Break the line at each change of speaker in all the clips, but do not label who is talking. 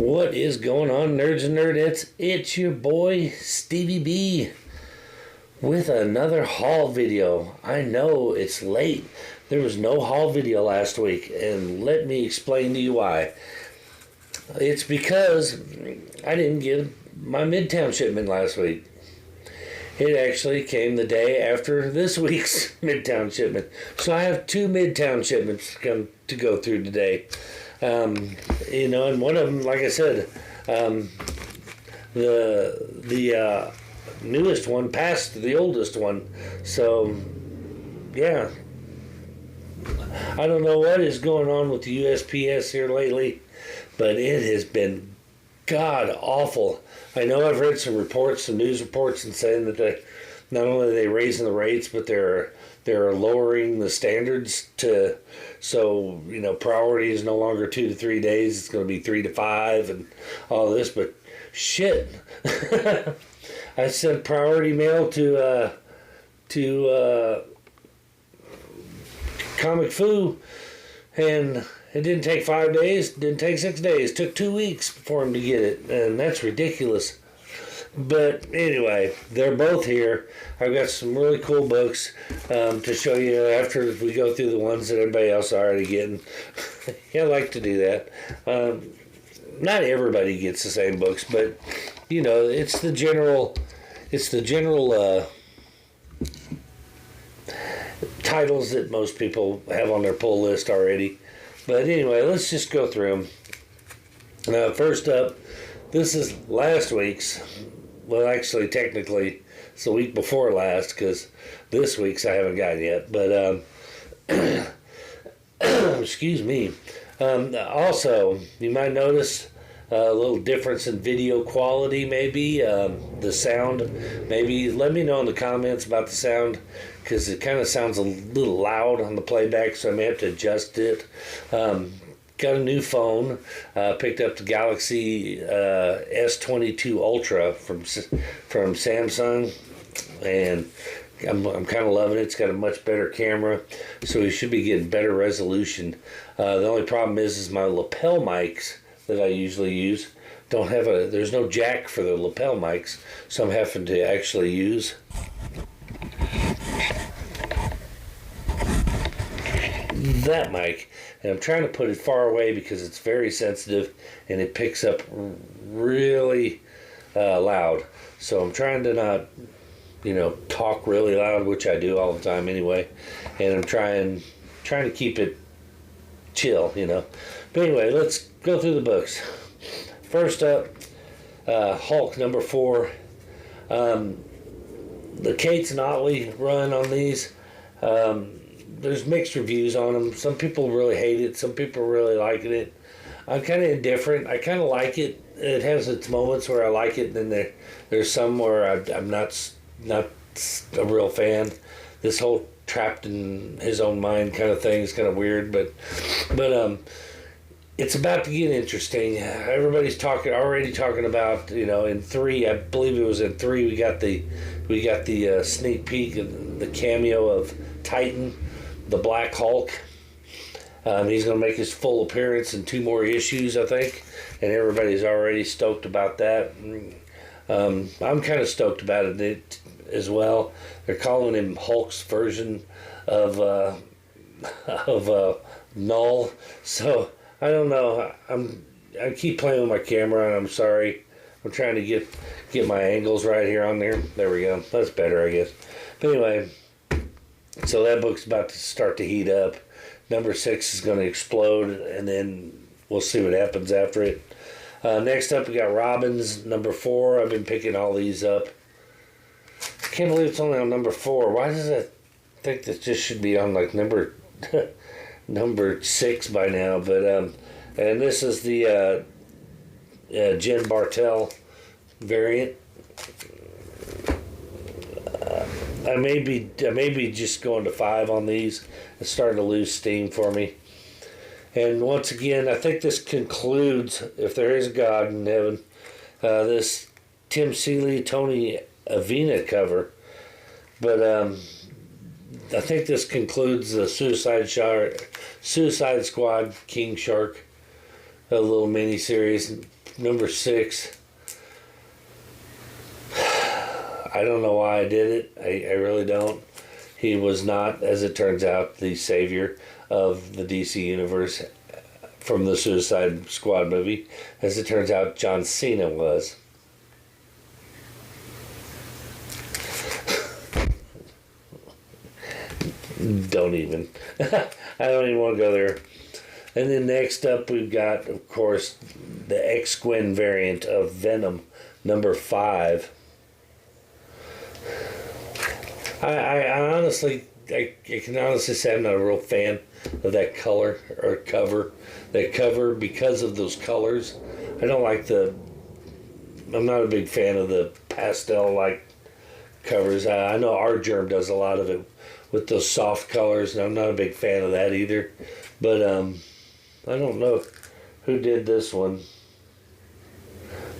What is going on, nerds and nerdettes? It's your boy Stevie B with another haul video. I know it's late. There was no haul video last week, and let me explain to you why. It's because I didn't get my Midtown shipment last week. It actually came the day after this week's Midtown shipment. So I have two Midtown shipments to go through today. And one of them, like I said, the newest one passed the oldest one. So, yeah. I don't know what is going on with the USPS here lately, but it has been god awful. I know I've read some reports, some news reports, and saying that not only are they raising the rates, but they're lowering the standards so priority is no longer 2 to 3 days. It's going to be 3 to 5 and all this. But shit, I sent priority mail to Comic Fu, and it didn't take 5 days. Didn't take 6 days. It took 2 weeks for him to get it, and that's ridiculous. But anyway, they're both here. I've got some really cool books to show you after we go through the ones that everybody else is already getting. I like to do that. Not everybody gets the same books, but it's the general titles that most people have on their pull list already. But anyway, let's just go through them. First up, this is last week's. Well, actually, technically, it's the week before last, because this week's I haven't gotten yet. But, excuse me. Also, you might notice a little difference in video quality, maybe. The sound, maybe. Let me know in the comments about the sound, because it kind of sounds a little loud on the playback, so I may have to adjust it. Got a new phone. Picked up the Galaxy S22 Ultra from Samsung, and I'm kind of loving it. It's got a much better camera, so we should be getting better resolution. The only problem is my lapel mics that I usually use don't have there's no jack for the lapel mics, so I'm having to actually use that mic, and I'm trying to put it far away because it's very sensitive and it picks up really loud. So I'm trying to not, talk really loud, which I do all the time anyway, and I'm trying to keep it chill, But anyway, let's go through the books. First up, Hulk number 4. The Cates and Otley run on these. There's mixed reviews on them. Some people really hate it. Some people really liking it. I'm kind of indifferent. I kind of like it. It has its moments where I like it, and then there's some where I'm not a real fan. This whole trapped in his own mind kind of thing is kind of weird, but it's about to get interesting. Everybody's already talking about, in 3. I believe it was in 3. We got the sneak peek of the cameo of Titan, the Black Hulk. He's going to make his full appearance in 2 more issues, I think, and everybody's already stoked about that. I'm kind of stoked about it as well. They're calling him Hulk's version of Null, so I don't know. I keep playing with my camera, and I'm sorry. I'm trying to get my angles right here on there. There we go. That's better, I guess. But anyway, so that book's about to start to heat up. Number 6 is going to explode, and then we'll see what happens after it. Next up, we got Robin's number 4. I've been picking all these up. I can't believe it's only on number 4. Why does it think that this should be on like number 6 by now? But and this is the Jen Bartel variant. I may be just going to 5 on these. It's starting to lose steam for me. And once again, I think this concludes, if there is a God in heaven, this Tim Seeley, Tony Avena cover. But I think this concludes the Suicide Squad King Shark a little mini series, number 6. I don't know why I did it. I really don't. He was not, as it turns out, the savior of the DC universe from the Suicide Squad movie. As it turns out, John Cena was. Don't even. I don't even want to go there. And then next up, we've got, of course, the Ex-Gwin variant of Venom, number 5. I honestly, I can honestly say I'm not a real fan of that color or cover. That cover, because of those colors. I don't like I'm not a big fan of the pastel-like covers. I know our Germ does a lot of it with those soft colors, and I'm not a big fan of that either. But I don't know who did this one.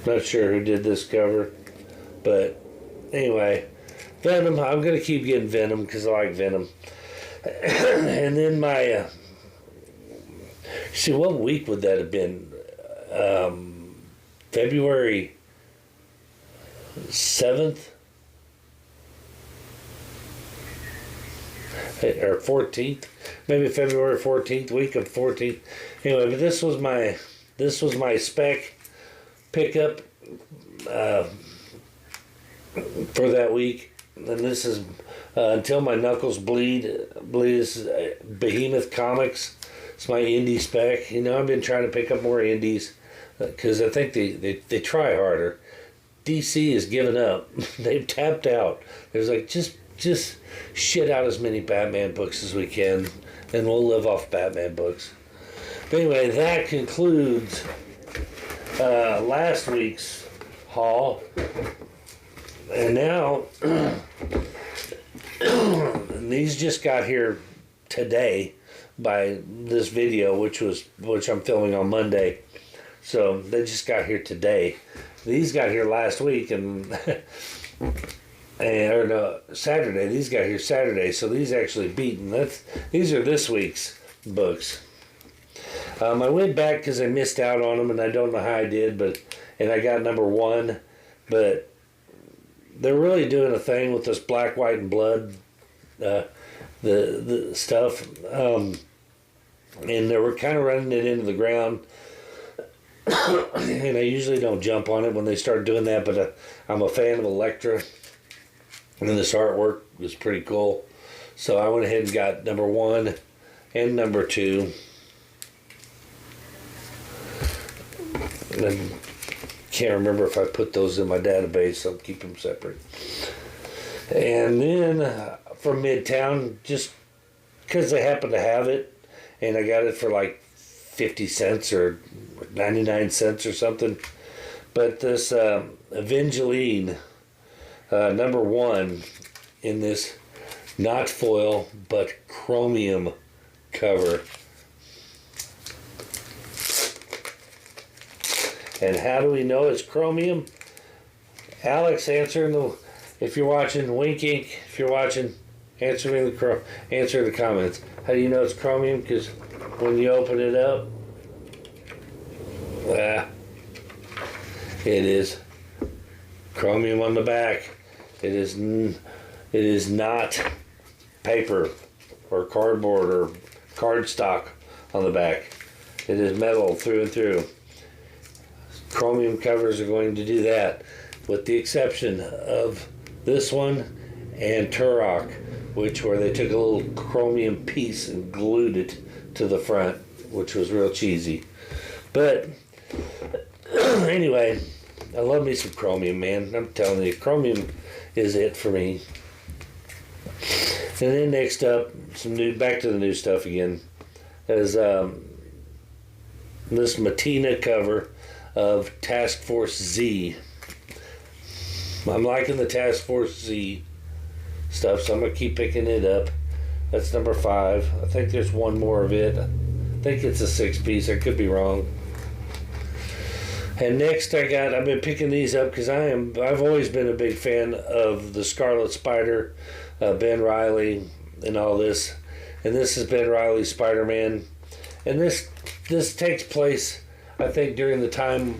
Not sure who did this cover. But anyway, Venom. I'm going to keep getting Venom because I like Venom. And then my... see, what week would that have been? February 7th? Or 14th? Maybe February 14th, week of 14th. Anyway, but this was my spec pickup for that week. And this is Until My Knuckles Bleed. This is Behemoth Comics. It's my indie spec. You know, I've been trying to pick up more indies because I think they try harder. DC has given up. They've tapped out. There's like just shit out as many Batman books as we can, and we'll live off Batman books. But anyway, that concludes last week's haul. And now, these just got here today by this video, which I'm filming on Monday. So they just got here today. These got here last week, or no, Saturday. These got here Saturday, so these actually beaten. These are this week's books. I went back because I missed out on them, and I don't know how I did, and I got number 1, but they're really doing a thing with this black, white, and blood, the stuff, and they were kind of running it into the ground. And I usually don't jump on it when they start doing that, but I'm a fan of Elektra, and this artwork was pretty cool. So I went ahead and got number 1 and number 2. And can't remember if I put those in my database, so I'll keep them separate. And then from Midtown, just because they happen to have it, and I got it for like 50 cents or 99 cents or something. But this Evangeline, number 1 in this not foil but chromium cover. And how do we know it's chromium? Alex, answer if you're watching, wink ink, if you're watching, answer in the comments. How do you know it's chromium? Because when you open it up, it is chromium on the back. It is not paper or cardboard or cardstock on the back. It is metal through and through. Chromium covers are going to do that, with the exception of this one and Turok, where they took a little chromium piece and glued it to the front, which was real cheesy. But anyway, I love me some chromium, man. I'm telling you, chromium is it for me. And then next up, back to the new stuff again, is this Matina cover of Task Force Z. I'm liking the Task Force Z stuff, so I'm going to keep picking it up. That's number 5. I think there's one more of it. I think it's a 6-piece. I could be wrong. And next I've been picking these up because I've always been a big fan of the Scarlet Spider, Ben Reilly, and all this. And this is Ben Reilly's Spider-Man. And this takes place, I think during the time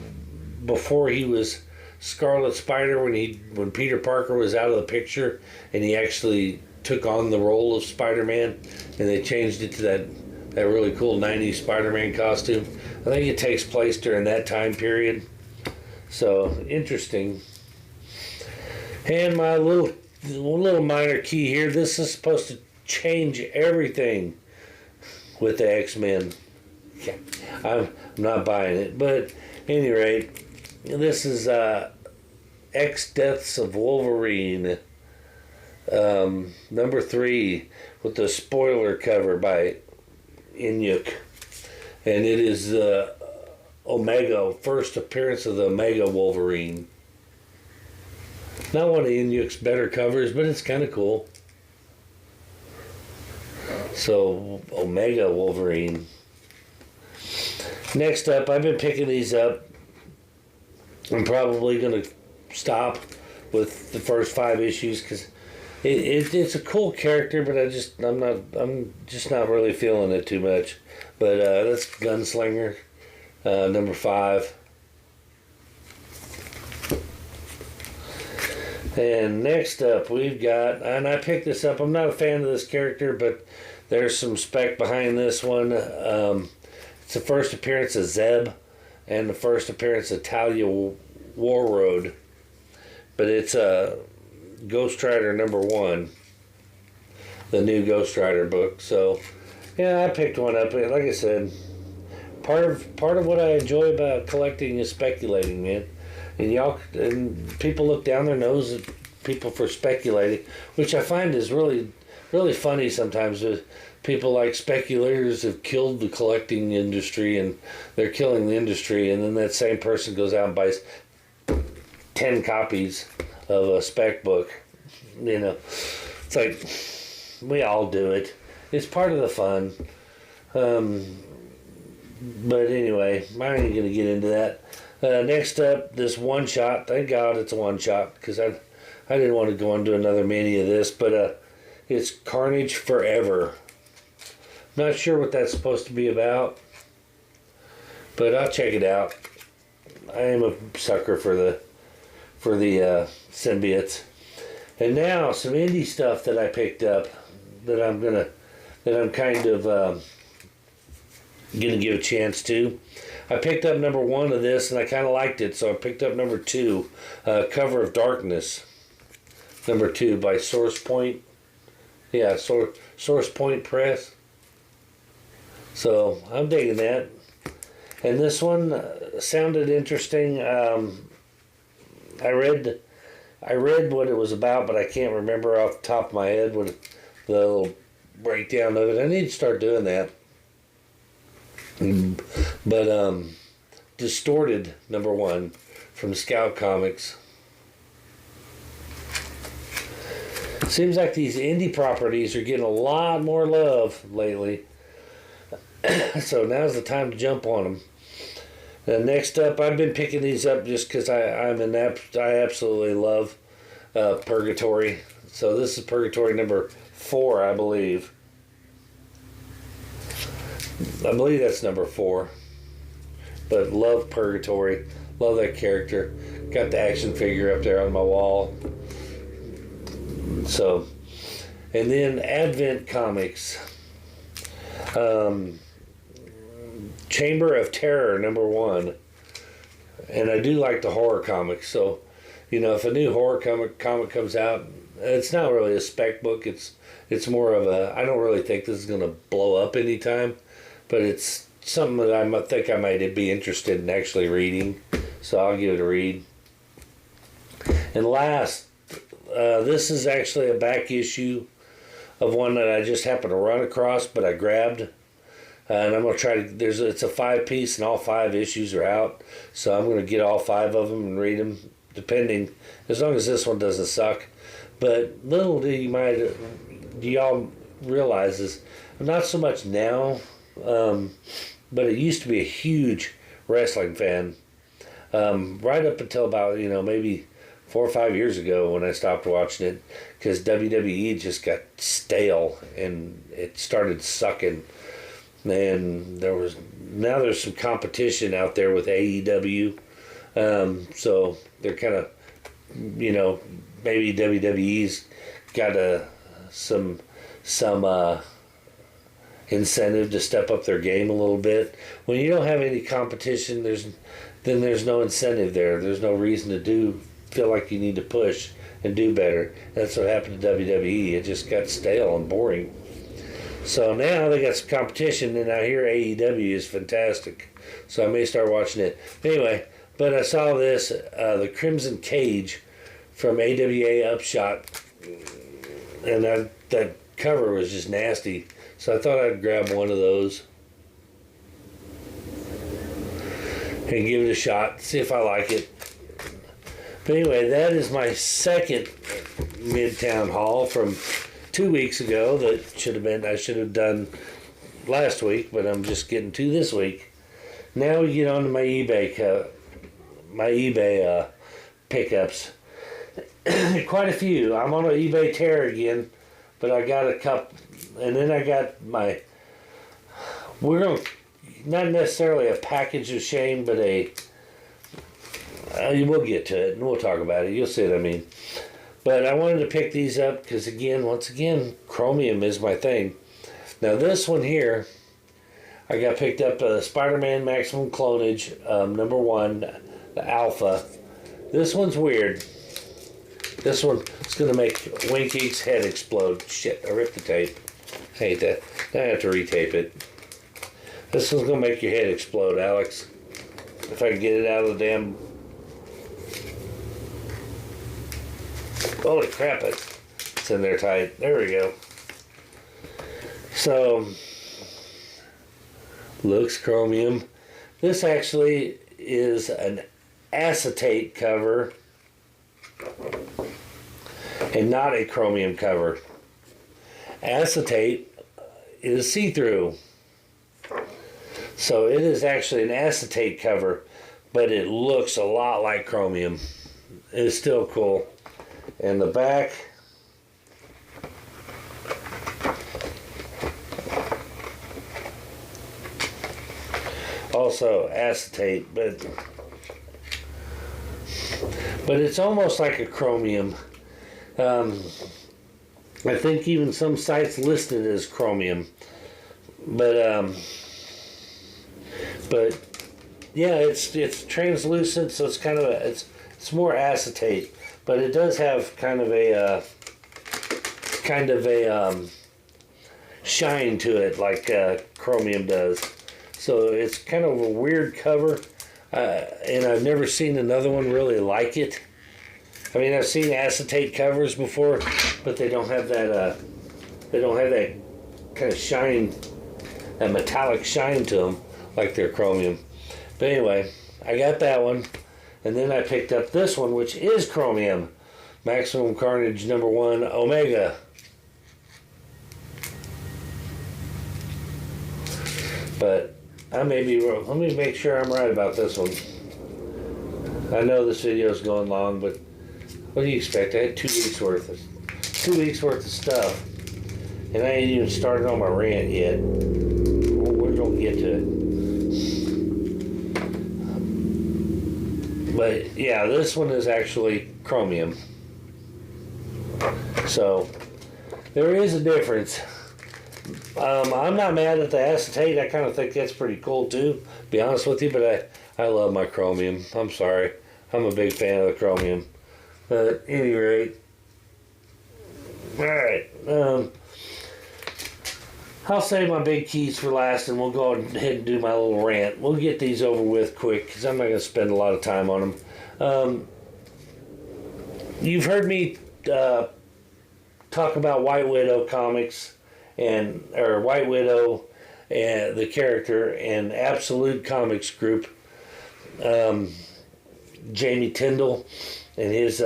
before he was Scarlet Spider, when Peter Parker was out of the picture and he actually took on the role of Spider-Man, and they changed it to that really cool 90s Spider-Man costume. I think it takes place during that time period. So, interesting. And my little minor key here, this is supposed to change everything with the X-Men. Yeah, I'm not buying it. But at any rate, this is X Deaths of Wolverine, number 3, with the spoiler cover by Inuk. And it is Omega, first appearance of the Omega Wolverine. Not one of Inuk's better covers, but it's kind of cool. So, Omega Wolverine. Next up, I've been picking these up. I'm probably going to stop with the first 5 issues because it's a cool character, but I'm just not really feeling it too much. But that's Gunslinger, number 5. And next up, we've got, and I picked this up. I'm not a fan of this character, but there's some spec behind this one. It's the first appearance of Zeb and the first appearance of Talia Warroad. But it's Ghost Rider number 1, the new Ghost Rider book. So, yeah, I picked one up. Like I said, part of what I enjoy about collecting is speculating, man. And people look down their nose at people for speculating, which I find is really, really funny sometimes. People like speculators have killed the collecting industry, and they're killing the industry, and then that same person goes out and buys 10 copies of a spec book. You know, it's like, we all do it. It's part of the fun. But anyway, I ain't going to get into that. Next up, this one-shot. Thank God it's a one-shot, because I didn't want to go into another mini of this, but it's Carnage Forever. Not sure what that's supposed to be about, but I'll check it out. I am a sucker for the symbiotes. And now some indie stuff that I picked up that I'm kind of gonna give a chance to. I picked up number 1 of this, and I kind of liked it, so I picked up number 2, Cover of Darkness, number 2 by Source Point. Yeah, Source Point Press. So I'm digging that. And this one sounded interesting. I read what it was about, but I can't remember off the top of my head what the little breakdown of it. I need to start doing that. But Distorted number 1 from Scout Comics. Seems like these indie properties are getting a lot more love lately. So now's the time to jump on them. Next up, I've been picking these up just because I absolutely love Purgatory. So this is Purgatory number 4, I believe. I believe that's number 4. But love Purgatory. Love that character. Got the action figure up there on my wall. So, and then Advent Comics. Chamber of Terror number 1. And I do like the horror comics. So, you know, if a new horror comic comes out, it's not really a spec book. It's more of a, I don't really think this is going to blow up anytime. But it's something that I think I might be interested in actually reading. So I'll give it a read. And last, this is actually a back issue of one that I just happened to run across, but I grabbed. And I'm going to try to, it's a 5-piece and all 5 issues are out. So I'm going to get all 5 of them and read them, depending, as long as this one doesn't suck. But little do y'all realize is, not so much now, but it used to be a huge wrestling fan. Right up until about, maybe 4 or 5 years ago when I stopped watching it, because WWE just got stale and it started sucking. and there's some competition out there with AEW. So they're kind of, maybe WWE's got some incentive to step up their game a little bit. When you don't have any competition, there's no incentive there. There's no reason to feel like you need to push and do better. That's what happened to WWE. It just got stale and boring. So now they got some competition, and I hear AEW is fantastic. So I may start watching it. Anyway, but I saw this, the Crimson Cage from AWA Upshot, and that cover was just nasty. So I thought I'd grab one of those and give it a shot, see if I like it. But anyway, that is my second Midtown haul from 2 weeks ago. I should have done last week, but I'm just getting to this week. Now we get on to my eBay pickups. Quite a few. I'm on an eBay tear again, but I got a couple, and then I got not necessarily a package of shame, but we'll get to it and we'll talk about it. You'll see what I mean. But I wanted to pick these up because, once again, Chromium is my thing. Now this one here, I got picked up Spider-Man Maximum Clonage, #1, the Alpha. This one's weird. This one is going to make Winky's head explode. Shit, I ripped the tape. I hate that. Now I have to retape it. This one's going to make your head explode, Alex. If I can get it out of the damn... Holy crap, it's in there tight. There we go. So, looks Chromium. This actually is an acetate cover and not a Chromium cover. Acetate is see-through. So it is actually an acetate cover, but it looks a lot like Chromium. It's still cool. And the back, also acetate, but it's almost like a Chromium. I think even some sites listed as Chromium, but yeah, it's translucent, so it's kind of it's more acetate. But it does have kind of a shine to it, like Chromium does. So it's kind of a weird cover, and I've never seen another one really like it. I mean, I've seen acetate covers before, but they don't have that. They don't have that kind of shine, that metallic shine to them like their Chromium. But anyway, I got that one. And then I picked up this one, which is Chromium. Maximum Carnage #1 Omega. But I may be wrong. Let me make sure I'm right about this one. I know this video is going long, but what do you expect? I had 2 weeks worth of stuff. And I ain't even started on my rant yet. We're going to get to it. But yeah, this one is actually Chromium. So there is a difference. I'm not mad at the acetate. I kind of think that's pretty cool too, to be honest with you, but I love my Chromium. I'm sorry. I'm a big fan of the Chromium. But at any rate, alright, I'll save my big keys for last, and we'll go ahead and do my little rant. We'll get these over with quick, because I'm not going to spend a lot of time on them. You've heard me talk about White Widow comics, or White Widow, and the character, and Absolute Comics Group. Jamie Tyndall and his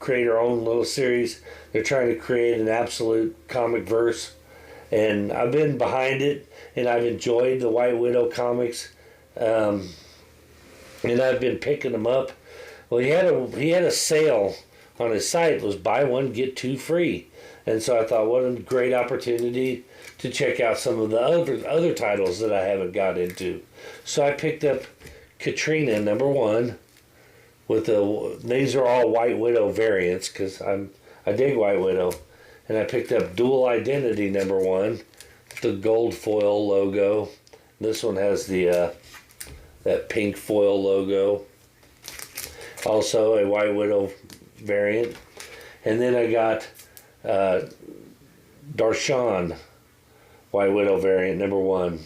creator-owned little series. They're trying to create an absolute comic verse. And I've been behind it, and I've enjoyed the White Widow comics, and I've been picking them up. Well, he had a sale on his site. It was buy one get two free, And so I thought, what a great opportunity to check out some of the other titles that I haven't got into. So I picked up Katrina #1 with these are all White Widow variants because I dig White Widow. And I picked up Dual Identity #1, the gold foil logo. This one has the that pink foil logo. Also a White Widow variant. And then I got Darshan White Widow variant #1,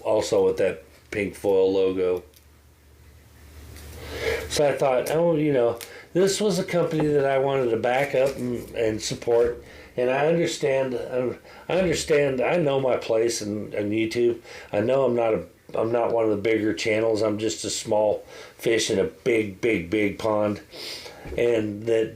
also with that pink foil logo. So I thought, oh, this was a company that I wanted to back up and support. And I understand. I know my place on YouTube. I know I'm not one of the bigger channels. I'm just a small fish in a big pond, and that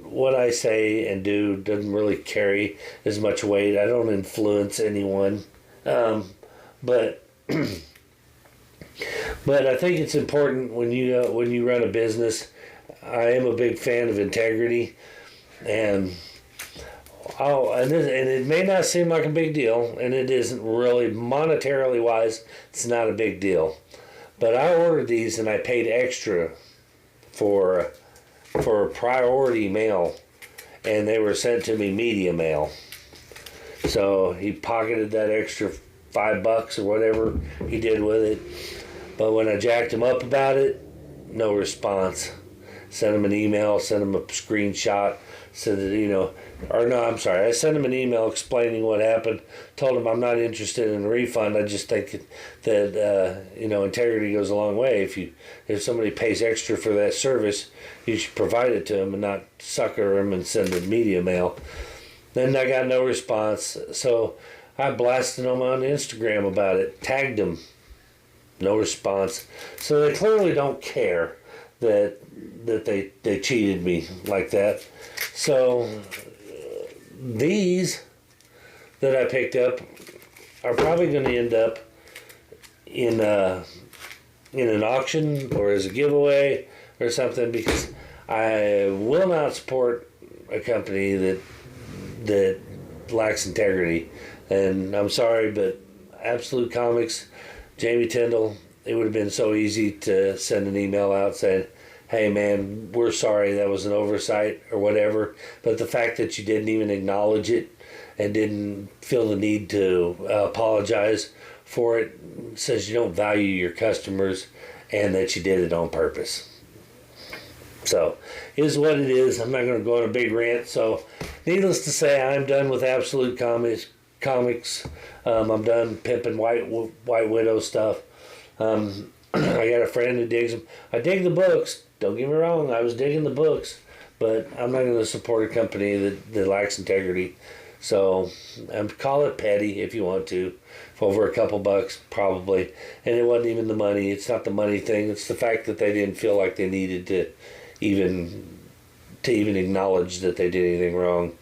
what I say and do doesn't really carry as much weight. I don't influence anyone, but I think it's important when you run a business. I am a big fan of integrity, and it may not seem like a big deal, and it isn't really monetarily wise. It's not a big deal, but I ordered these and I paid extra for priority mail, and they were sent to me media mail. So he pocketed that extra $5 or whatever he did with it. But when I jacked him up about it, no response. Sent him an email, sent him a screenshot, said that, I sent him an email explaining what happened, told him I'm not interested in a refund. I just think that integrity goes a long way. If somebody pays extra for that service, you should provide it to them and not sucker them and send them media mail. Then I got no response, so I blasted them on Instagram about it, tagged them, no response. So they clearly don't care that they cheated me like that. So these that I picked up are probably going to end up in an auction or as a giveaway or something, because I will not support a company that lacks integrity. And I'm sorry, but Absolute Comics, Jamie Tyndall, it would have been so easy to send an email out saying, hey man, we're sorry, that was an oversight or whatever. But the fact that you didn't even acknowledge it and didn't feel the need to apologize for it says you don't value your customers and that you did it on purpose. So, it is what it is. I'm not going to go on a big rant. So, needless to say, I'm done with Absolute Comics. I'm done pimping White Widow stuff. I got a friend who digs them. I dig the books. Don't get me wrong. I was digging the books. But I'm not going to support a company that lacks integrity. So, call it petty if you want to. For over a couple bucks, probably. And it wasn't even the money. It's not the money thing. It's the fact that they didn't feel like they needed to even acknowledge that they did anything wrong.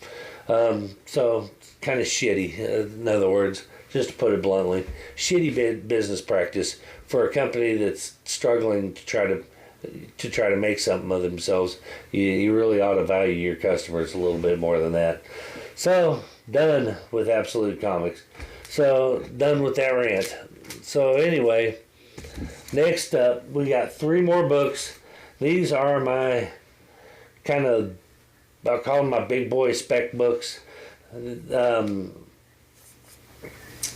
So, kind of shitty. In other words, just to put it bluntly, shitty business practice for a company that's struggling to try to make something of themselves. You really ought to value your customers a little bit more than that. So, done with Absolute Comics. So, done with that rant. So, anyway, next up, we got 3 more books. These are my I'll call them my big boy spec books.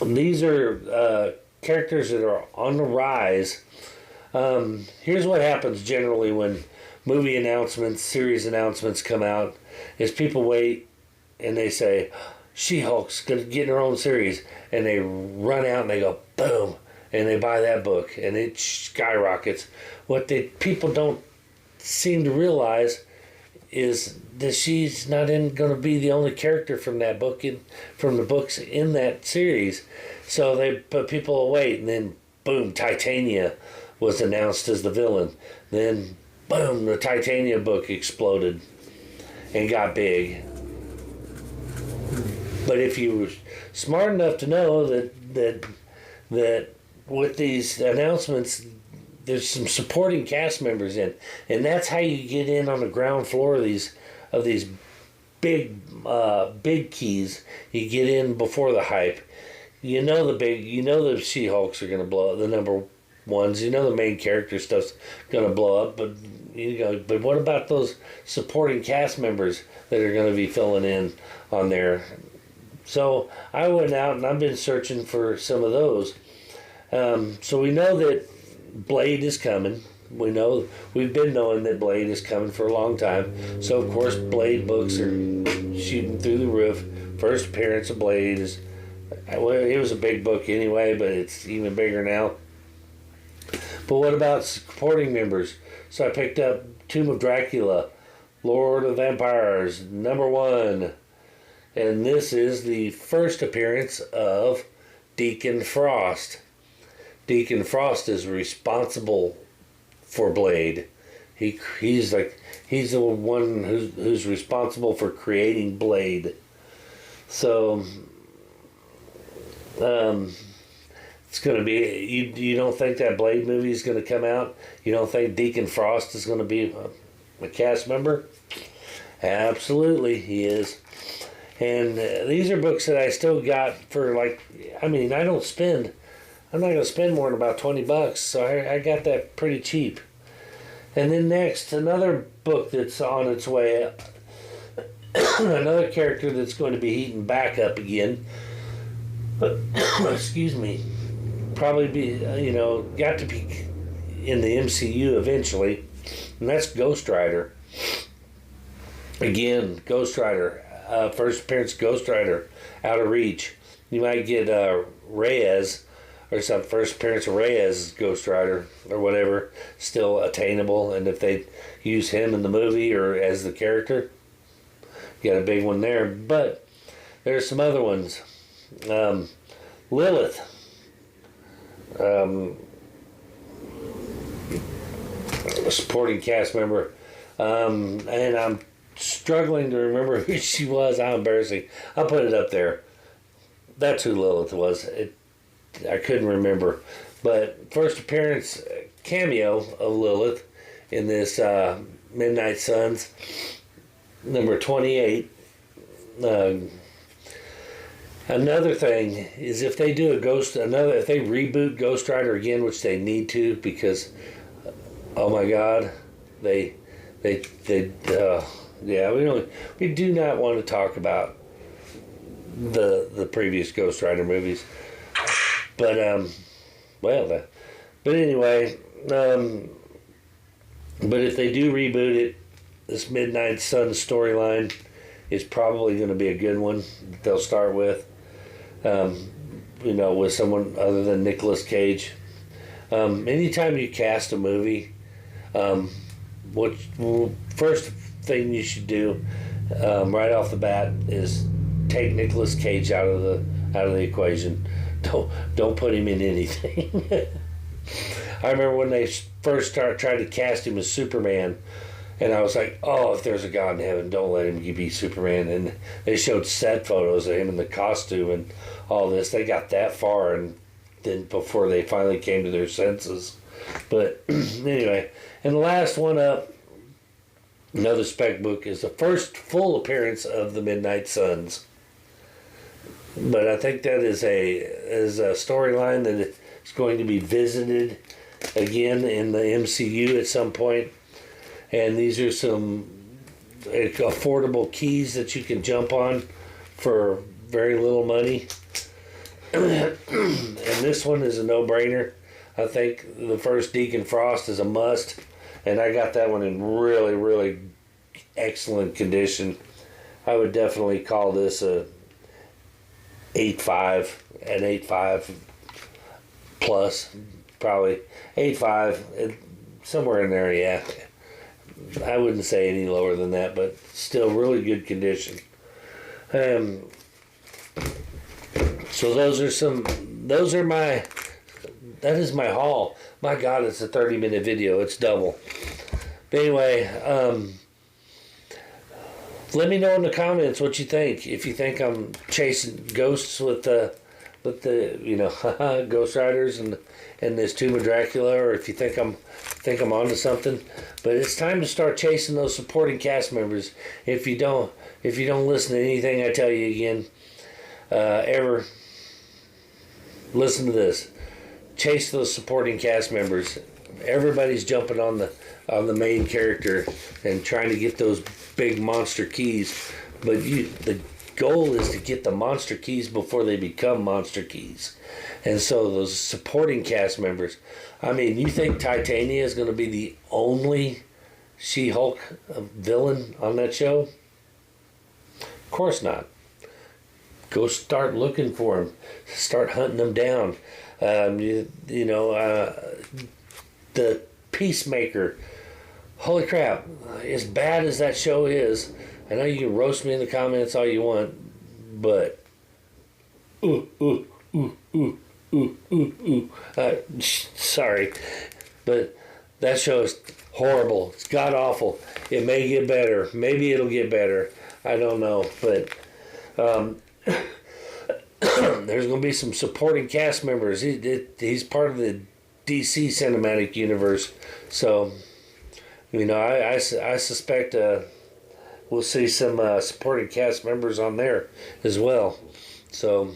These are characters that are on the rise. Here's what happens generally when movie announcements, series announcements come out, is people wait and they say, She-Hulk's going to get her own series. And they run out and they go, boom, and they buy that book. And it skyrockets. What people don't seem to realize is that she's not going to be the only character from that book, from the books in that series. So they put people away, and then boom, Titania was announced as the villain. Then boom, the Titania book exploded and got big. But if you were smart enough to know that with these announcements, there's some supporting cast members in, and that's how you get in on the ground floor of these big keys. You get in before the hype. You know the She-Hulks are going to blow up, the number ones. You know the main character stuff's going to blow up, but but what about those supporting cast members that are going to be filling in on there? So I went out and I've been searching for some of those. So we know that Blade is coming. We've been knowing that Blade is coming for a long time. So of course Blade books are shooting through the roof. First appearance of Blade is, well, it was a big book anyway, but it's even bigger now. But what about supporting members? So I picked up Tomb of Dracula, Lord of Vampires, #1. And this is the first appearance of Deacon Frost. Deacon Frost is responsible for Blade. He's the one who's responsible for creating Blade. So it's going to be, you don't think that Blade movie is going to come out? You don't think Deacon Frost is going to be a cast member? Absolutely, he is. And these are books that I still got for I'm not going to spend more than about $20, so I got that pretty cheap. And then next, another book that's on its way, another character that's going to be heating back up again. But, excuse me, probably be, got to be in the MCU eventually, and that's Ghost Rider. Again, Ghost Rider, first appearance Ghost Rider, out of reach. You might get Reyes, or some first appearance of Reyes Ghost Rider, or whatever, still attainable, and if they use him in the movie or as the character, you got a big one there. But there's some other ones. Lilith. A supporting cast member. And I'm struggling to remember who she was. How embarrassing. I'll put it up there. That's who Lilith was. I couldn't remember. But first appearance cameo of Lilith in this Midnight Suns, #28. Another thing is if they do if they reboot Ghost Rider again, which they need to, because oh my God, we do not want to talk about the previous Ghost Rider movies. But but anyway, but if they do reboot it, this Midnight Sun storyline is probably going to be a good one that they'll start with. With someone other than Nicolas Cage. Anytime you cast a movie, first thing you should do right off the bat is take Nicolas Cage out of the equation. Don't put him in anything. I remember when they first tried to cast him as Superman, and I was like, oh, if there's a God in heaven, don't let him be Superman. And they showed set photos of him in the costume and all this. They got that far, and then before they finally came to their senses. But anyway, and the last one up, another spec book, is the first full appearance of the Midnight Suns. But I think that is a storyline that is going to be visited again in the MCU at some point. And these are some affordable keys that you can jump on for very little money. And this one is a no-brainer. I think the first Deacon Frost is a must. And I got that one in really, really excellent condition. I would definitely call this an 8.5 plus, probably 8.5, somewhere in there. Yeah, I wouldn't say any lower than that, but still really good condition. So that is my haul. My God, it's a 30-minute video. It's double. But anyway, let me know in the comments what you think. If you think I'm chasing ghosts with Let the, you know, Ghost Riders and this Tomb of Dracula, or if you think I'm onto something. But it's time to start chasing those supporting cast members. If you don't listen to anything I tell you again, ever, listen to this. Chase those supporting cast members. Everybody's jumping on the main character and trying to get those big monster keys, but the goal is to get the monster keys before they become monster keys. And so those supporting cast members, I mean, you think Titania is going to be the only She-Hulk villain on that show? Of course not. Go start looking for them. Start hunting them down. The Peacemaker. Holy crap. As bad as that show is, I know you can roast me in the comments all you want, but sorry, but that show is horrible. It's god awful. It may get better. Maybe it'll get better. I don't know, but there's going to be some supporting cast members. He's part of the DC cinematic universe, so you know I suspect we'll see some supporting cast members on there as well. So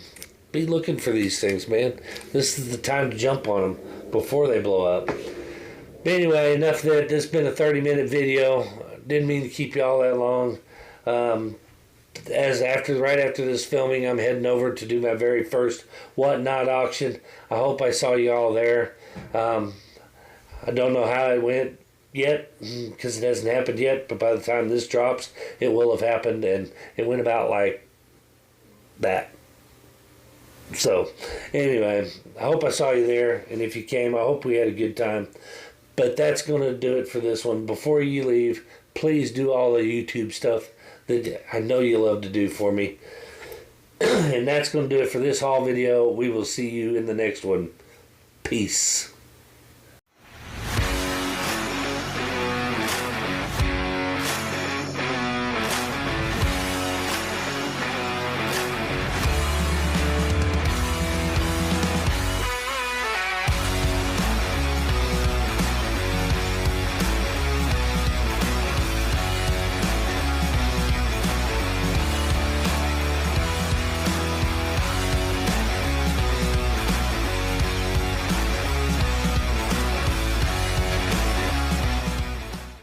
be looking for these things, man. This is the time to jump on them before they blow up. But anyway, enough of that. This has been a 30-minute video. Didn't mean to keep you all that long. Right after this filming, I'm heading over to do my very first Whatnot auction. I hope I saw you all there. I don't know how it went yet, because it hasn't happened yet, but by the time this drops, it will have happened, and it went about like that. So, anyway, I hope I saw you there, and if you came, I hope we had a good time. But that's going to do it for this one. Before you leave, please do all the YouTube stuff that I know you love to do for me. And that's going to do it for this haul video. We will see you in the next one. Peace.